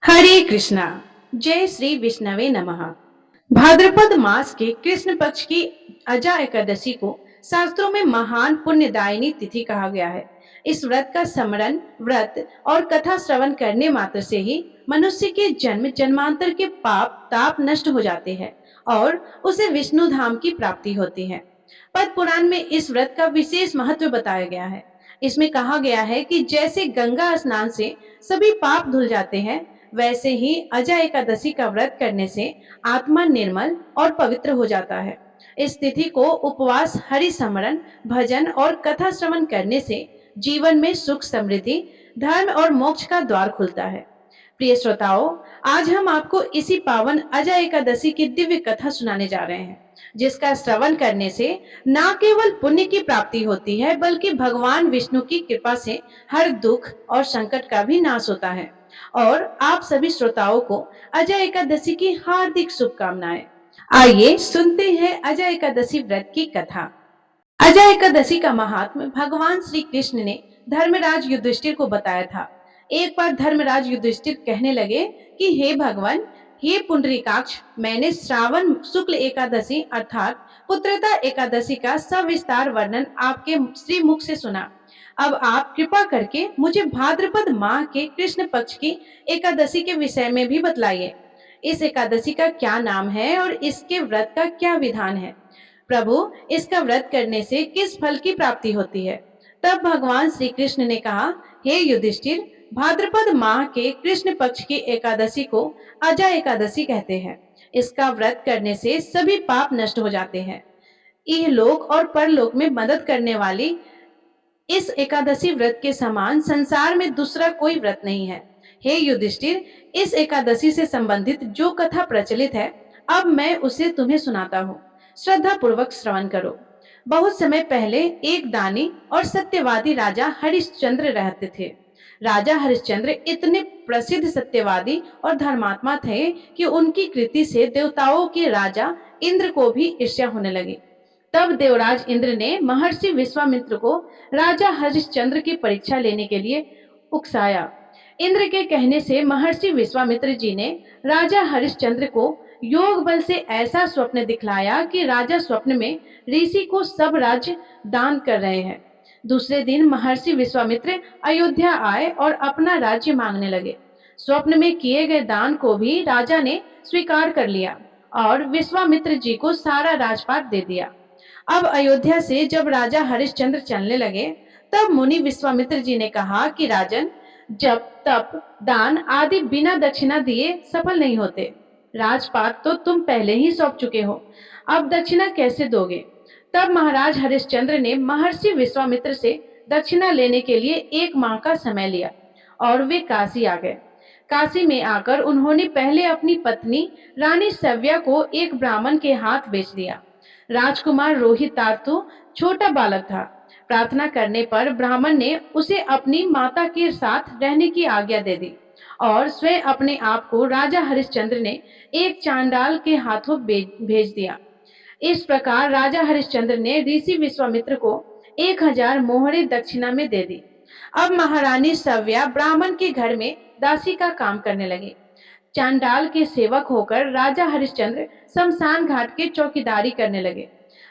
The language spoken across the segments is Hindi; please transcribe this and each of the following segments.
हरे कृष्णा। जय श्री विष्णवे नमः। भाद्रपद मास के कृष्ण पक्ष की अजा एकादशी को शास्त्रों में महान पुण्यदायिनी तिथि कहा गया है। इस व्रत का स्मरण, व्रत और कथा श्रवण करने मात्र से ही मनुष्य के जन्म जन्मांतर के पाप ताप नष्ट हो जाते हैं और उसे विष्णु धाम की प्राप्ति होती है। पद्म पुराण में इस व्रत का विशेष महत्व बताया गया है। इसमें कहा गया है कि जैसे गंगा स्नान से सभी पाप धुल जाते हैं, वैसे ही अजा एकादशी का व्रत करने से आत्मा निर्मल और पवित्र हो जाता है। इस तिथि को उपवास, हरि स्मरण, भजन और कथा श्रवण करने से जीवन में सुख, समृद्धि, धर्म और मोक्ष का द्वार खुलता है। प्रिय श्रोताओं, आज हम आपको इसी पावन अजा एकादशी की दिव्य कथा सुनाने जा रहे हैं, जिसका श्रवण करने से न केवल पुण्य की प्राप्ति होती है, बल्कि भगवान विष्णु की कृपा से हर दुख और संकट का भी नाश होता है। और आप सभी श्रोताओं को अजय एकादशी की हार्दिक शुभकामनाएं। आइए सुनते हैं अजय एकादशी व्रत की कथा। अजय एकादशी का महात्म्य भगवान श्री कृष्ण ने धर्मराज युधिष्ठिर को बताया था। एक बार धर्मराज युधिष्ठिर कहने लगे कि हे भगवान, हे पुंडरीकाक्ष, मैंने श्रावण शुक्ल एकादशी अर्थात पुत्रता एकादशी का सविस्तार वर्णन आपके श्री मुख से सुना। अब आप कृपा करके मुझे भाद्रपद माह के कृष्ण पक्ष की एकादशी के विषय में भी बतलाइए। इस एकादशी का क्या नाम है और इसके व्रत का क्या विधान है? प्रभु, इसका व्रत करने से किस फल की प्राप्ति होती है? तब भगवान श्री कृष्ण ने कहा, हे युधिष्ठिर, भाद्रपद माह के कृष्ण पक्ष की एकादशी को अजा एकादशी कहते हैं। इसका व्रत करने से सभी पाप नष्ट हो जाते हैं। इहलोक और परलोक में मदद करने वाली इस एकादशी व्रत के समान संसार में दूसरा कोई व्रत नहीं है। हे युधिष्ठिर, इस एकादशी से संबंधित जो कथा प्रचलित है, अब मैं उसे तुम्हें सुनाता हूँ। श्रद्धा पूर्वक श्रवण करो। बहुत समय पहले एक दानी और सत्यवादी राजा हरिश्चंद्र रहते थे। राजा हरिश्चंद्र इतने प्रसिद्ध सत्यवादी और धर्मात्मा थे कि उनकी कृति से देवताओं के राजा इंद्र को भी ईर्ष्या होने लगी। तब देवराज इंद्र ने महर्षि विश्वामित्र को राजा हरिश्चंद्र की परीक्षा लेने के लिए उकसाया। इंद्र के कहने से महर्षि विश्वामित्र जी ने राजा हरिश्चंद्र को योग बल से ऐसा स्वप्न दिखलाया कि राजा स्वप्न में ऋषि को सब राज्य दान कर रहे हैं। दूसरे दिन महर्षि विश्वामित्र अयोध्या आए और अपना राज्य मांगने लगे। स्वप्न में किए गए दान को भी राजा ने स्वीकार कर लिया और विश्वामित्र जी को सारा राजपाट दे दिया। अब अयोध्या से जब राजा हरिश्चंद्र चलने लगे, तब मुनि विश्वामित्र जी ने कहा कि राजन, जब तप, दान आदि बिना दक्षिणा दिए सफल नहीं होते। राजपाट तो तुम पहले ही सौंप चुके हो, अब दक्षिणा कैसे दोगे? तब महाराज हरिश्चंद्र ने महर्षि विश्वामित्र से दक्षिणा लेने के लिए 1 माह का समय लिया और वे काशी आ गए। काशी में आकर उन्होंने पहले अपनी पत्नी रानी सव्या को एक ब्राह्मण के हाथ बेच दिया। राजकुमार रोहितार्तु छोटा बालक था। प्रार्थना करने पर ब्राह्मण ने उसे अपनी माता के साथ रहने की आज्ञा दे दी और स्वयं अपने आप को राजा हरिश्चंद्र ने एक चांडाल के हाथों भेज दिया। इस प्रकार राजा हरिश्चंद्र ने ऋषि विश्वामित्र को 1000 मोहरे दक्षिणा में दे दी। अब महारानी सव्या ब्राह्मण के घर में दासी का काम करने लगी। चांडाल के सेवक होकर राजा हरिश्चंद्र शमशान घाट के चौकीदारी करने लगे।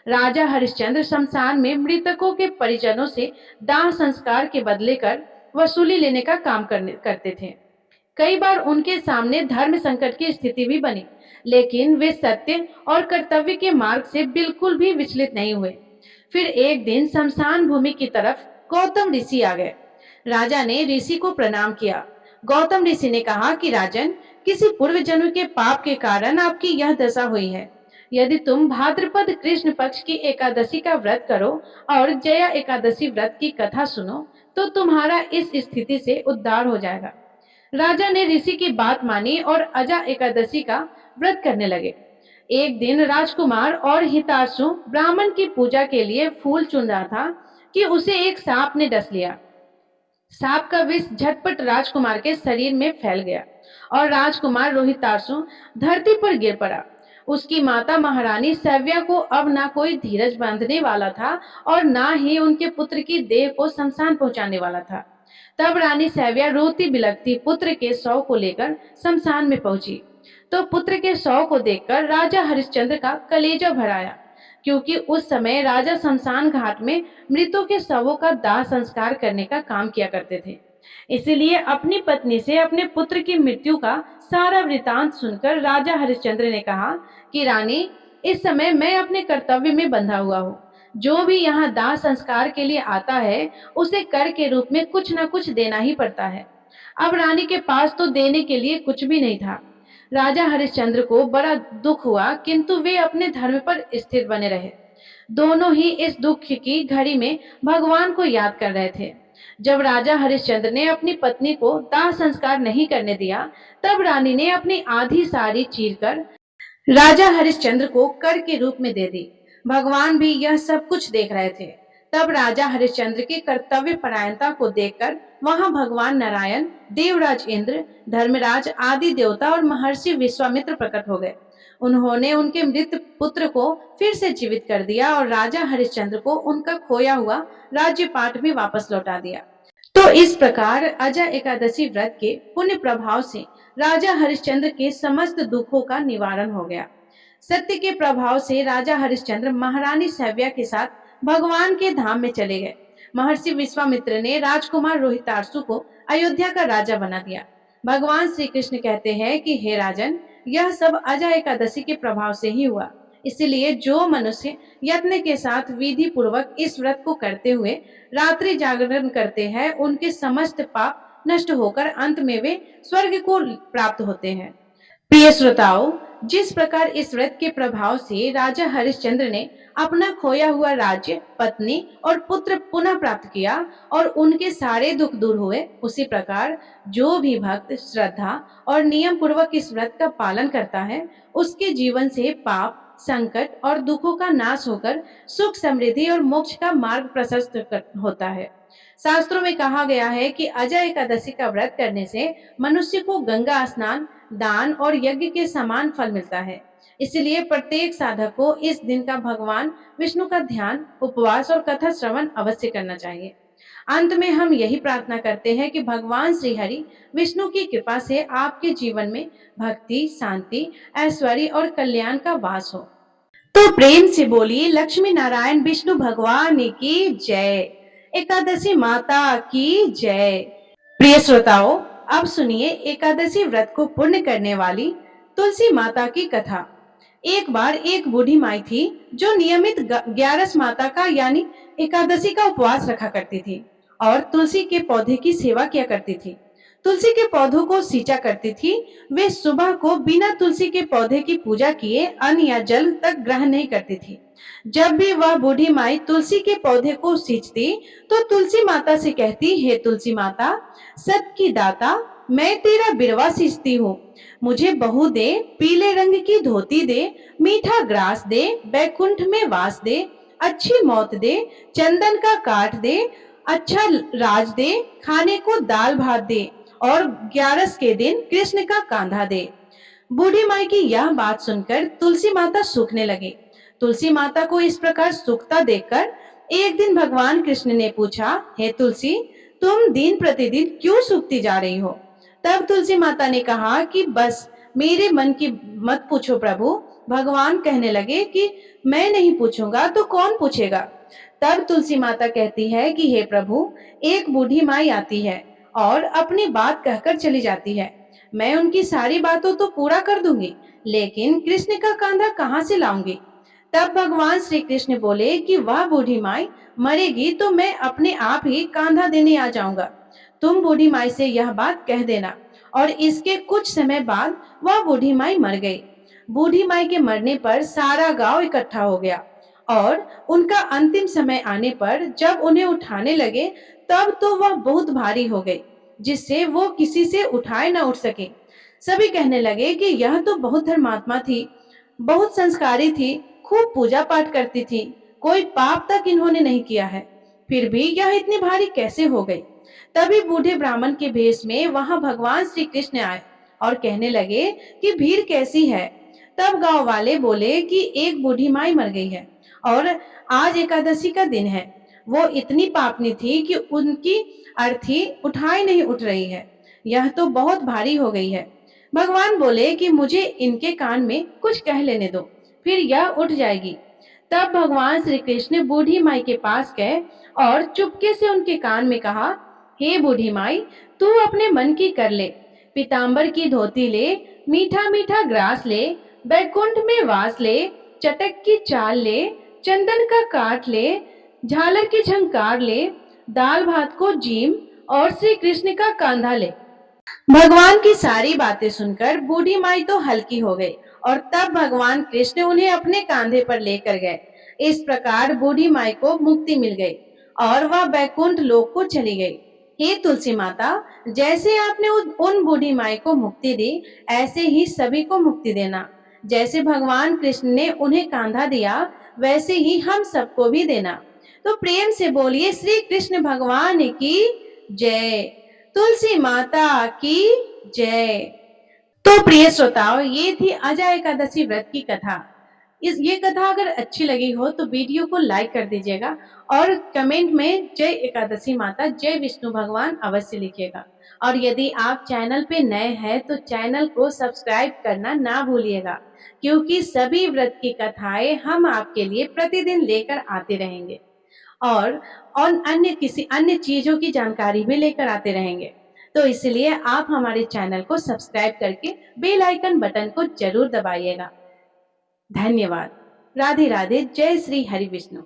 राजा हरिश्चंद्र शमशान में मृतकों के परिजनों से दाह संस्कार के बदले कर वसूली लेने का काम करते थे। कई बार उनके सामने धर्म संकट की स्थिति भी बनी, लेकिन वे सत्य और कर्तव्य के मार्ग से बिल्कुल भी विचलित नहीं हुए। फिर एक दिन शमशान भूमि की तरफ गौतम ऋषि आ गए। राजा ने ऋषि को प्रणाम किया। गौतम ऋषि ने कहा कि राजन, किसी पूर्व जन्म के पाप के कारण आपकी यह दशा हुई है। यदि तुम भाद्रपद कृष्ण पक्ष की एकादशी का व्रत करो और जया एकादशी व्रत की कथा सुनो, तो तुम्हारा इस स्थिति से उद्धार हो जाएगा। राजा ने ऋषि की बात मानी और अजा एकादशी का व्रत करने लगे। एक दिन राजकुमार और हिताशु ब्राह्मण की पूजा के लिए फूल चुन रहा था कि उसे एक सांप ने डस लिया। सांप का विष झटपट राजकुमार के शरीर में फैल गया और राजकुमार रोहिताशु धरती पर गिर पड़ा। उसकी माता महारानी सव्या को अब ना कोई धीरज बांधने वाला था और ना ही उनके पुत्र की देह को शमशान पहुंचाने वाला था। तब रानी सैव्या रोती बिलखती पुत्र के शव को लेकर शमशान में पहुंची। तो पुत्र के शव को देखकर राजा हरिश्चंद्र का कलेजा भर आया, क्योंकि उस समय राजा शमशान घाट में मृतों के शवों का दाह संस्कार करने का काम किया करते थे। इसीलिए अपनी पत्नी से अपने पुत्र की मृत्यु का सारा वृतांत सुनकर राजा हरिश्चंद्र ने कहा कि रानी, इस समय मैं अपने कर्तव्य में बंधा हुआ हूँ। जो भी यहाँ दाह संस्कार के लिए आता है उसे कर के रूप में कुछ न कुछ देना ही पड़ता है। अब रानी के पास तो देने के लिए कुछ भी नहीं था। राजा हरिश्चंद्र को बड़ा दुख हुआ, किंतु वे अपने धर्म पर स्थिर बने रहे। दोनों ही इस दुख की घड़ी में भगवान को याद कर रहे थे। जब राजा हरिश्चंद्र ने अपनी पत्नी को दाह संस्कार नहीं करने दिया, तब रानी ने अपनी आधी साड़ी चीरकर राजा हरिश्चंद्र को कर के रूप में दे दी। भगवान भी यह सब कुछ देख रहे थे। तब राजा हरिश्चंद्र की कर्तव्य परायणता को देखकर वहां भगवान नारायण, देवराज इंद्र, धर्मराज आदि देवता और महर्षि विश्वामित्र प्रकट हो गए। उन्होंने उनके मृत पुत्र को फिर से जीवित कर दिया और राजा हरिश्चंद्र को उनका खोया हुआ राज्यपाट भी वापस लौटा दिया। तो इस प्रकार अजय एकादशी व्रत के पुण्य प्रभाव से राजा हरिश्चंद्र के समस्त दुखों का निवारण हो गया। सत्य के प्रभाव से राजा हरिश्चंद्र महारानी सैव्या के साथ भगवान के धाम में चले गए। महर्षि विश्वामित्र ने राजकुमार रोहितार्सु को अयोध्या का राजा बना दिया। भगवान श्री कृष्ण कहते हैं कि हे राजन, यह सब अजय एकादशी के प्रभाव से ही हुआ। इसलिए जो मनुष्य यत्न के साथ विधि पूर्वक इस व्रत को करते हुए रात्रि जागरण करते हैं, उनके समस्त पाप नष्ट होकर अंत में वे स्वर्ग को प्राप्त होते हैं। प्रिय श्रोताओं, जिस प्रकार इस व्रत के प्रभाव से राजा हरिश्चंद्र ने अपना खोया हुआ राज्य, पत्नी और पुत्र पुनः प्राप्त किया और उनके सारे दुख दूर हुए, उसी प्रकार जो भी भक्त श्रद्धा और नियम पूर्वक इस व्रत का पालन करता है, उसके जीवन से पाप, संकट और दुखों का नाश होकर सुख, समृद्धि और मोक्ष का मार्ग प्रशस्त होता है। शास्त्रों में कहा गया है कि अजय एकादशी का व्रत करने से मनुष्य को गंगा स्नान, दान और यज्ञ के समान फल मिलता है। इसलिए प्रत्येक साधक को इस दिन का भगवान विष्णु का ध्यान, उपवास और कथा श्रवण अवश्य करना चाहिए। अंत में हम यही प्रार्थना करते हैं कि भगवान श्री हरि विष्णु की कृपा से आपके जीवन में भक्ति, शांति, ऐश्वर्य और कल्याण का वास हो। तो प्रेम से बोलिए लक्ष्मी नारायण विष्णु भगवान की जय। एकादशी माता की जय। प्रिय श्रोताओं, अब सुनिए एकादशी व्रत को पूर्ण करने वाली तुलसी माता की कथा। एक बार एक बूढ़ी माई थी जो नियमित 11 माता का यानी एकादशी का उपवास रखा करती थी और तुलसी के पौधे की सेवा किया करती थी। तुलसी के पौधों को सींचा करती थी। वे सुबह को बिना तुलसी के पौधे की पूजा किए अन्न या जल तक ग्रहण नहीं करती थी। जब भी वह बूढ़ी माई तुलसी के पौधे को सींचती तो तुलसी माता से कहती, हे तुलसी माता, सत की दाता, मैं तेरा बिरवा सींचती हूँ। मुझे बहू दे, पीले रंग की धोती दे, मीठा ग्रास दे, बैकुंठ में वास दे, अच्छी मौत दे, चंदन का काठ दे, अच्छा राज दे, खाने को दाल भात दे और 11 के दिन कृष्ण का कांधा दे। बूढ़ी माई की यह बात सुनकर तुलसी माता सूखने लगी। तुलसी माता को इस प्रकार सूखता देखकर एक दिन भगवान कृष्ण ने पूछा, हे तुलसी, तुम दिन प्रतिदिन क्यों सूखती जा रही हो? तब तुलसी माता ने कहा कि बस मेरे मन की मत पूछो प्रभु। भगवान कहने लगे कि मैं नहीं पूछूंगा तो कौन पूछेगा? तब तुलसी माता कहती है कि हे प्रभु, एक बूढ़ी माई आती है और अपनी बात कहकर चली जाती है। मैं उनकी सारी बातों तो पूरा कर दूंगी, लेकिन कृष्ण का कांधा कहाँ से लाऊंगी? तब भगवान श्री कृष्ण बोले कि वह बूढ़ी माई मरेगी तो मैं अपने आप ही कांधा देने आ जाऊंगा। तुम बूढ़ी माई से यह बात कह देना। और इसके कुछ समय बाद वह बूढ़ी माई मर गई। बूढ़ी माई के मरने पर सारा गांव इकट्ठा हो गया और उनका अंतिम समय आने पर जब उन्हें उठाने लगे तब तो वह बहुत भारी हो गई, जिससे वो किसी से उठाए न उठ सके। सभी कहने लगे कि यह तो बहुत धर्मात्मा थी, बहुत संस्कारी थी, खूब पूजा पाठ करती थी, कोई पाप तक इन्होंने नहीं किया है, फिर भी यह इतनी भारी कैसे हो गई? तभी बूढ़े ब्राह्मण के भेष में वहां भगवान श्री कृष्ण आए और कहने लगे कि भीड़ कैसी है? तब गांव वाले बोले कि एक बूढ़ी माई मर गई है और आज एकादशी का दिन है। वो इतनी पापनी थी कि उनकी अर्थी उठाई नहीं उठ रही है। यह तो बहुत भारी हो गई है। भगवान बोले कि मुझे इनके कान में कुछ कह लेने दो, फिर यह उठ जाएगी। तब भगवान श्री कृष्ण बूढ़ी माई के पास गए और चुपके से उनके कान में कहा, हे बूढ़ी माई, तू अपने मन की कर ले। पीताम्बर की धोती ले, मीठा मीठा ग्रास ले, बैकुंठ में वास ले, चटक की चाल ले, चंदन का काट ले, झालर की झंकार ले, दाल भात को जीम और श्री कृष्ण का कांधा ले। भगवान की सारी बातें सुनकर बूढ़ी माई तो हल्की हो गई और तब भगवान कृष्ण उन्हें अपने कांधे पर लेकर गए। इस प्रकार बूढ़ी माई को मुक्ति मिल गई और वह बैकुंठ लोक को चली गई। हे तुलसी माता, जैसे आपने उन बूढ़ी माई को मुक्ति दी, ऐसे ही सभी को मुक्ति देना। जैसे भगवान कृष्ण ने उन्हें कांधा दिया, वैसे ही हम सबको भी देना। तो प्रेम से बोलिए श्री कृष्ण भगवान की जय, तुलसी माता की जय। तो प्रिय श्रोताओं, ये थी अजय एकादशी व्रत की कथा। ये कथा अगर अच्छी लगी हो तो वीडियो को लाइक कर दीजिएगा और कमेंट में जय एकादशी माता, जय विष्णु भगवान अवश्य लिखिएगा। और यदि आप चैनल पे नए हैं तो चैनल को सब्सक्राइब करना ना भूलिएगा, क्योंकि सभी व्रत की कथाएं हम आपके लिए प्रतिदिन लेकर आते रहेंगे और अन्य चीजों की जानकारी भी लेकर आते रहेंगे। तो इसलिए आप हमारे चैनल को सब्सक्राइब करके बेल आइकन बटन को जरूर दबाइएगा। धन्यवाद। राधे राधे। जय श्री हरि विष्णु।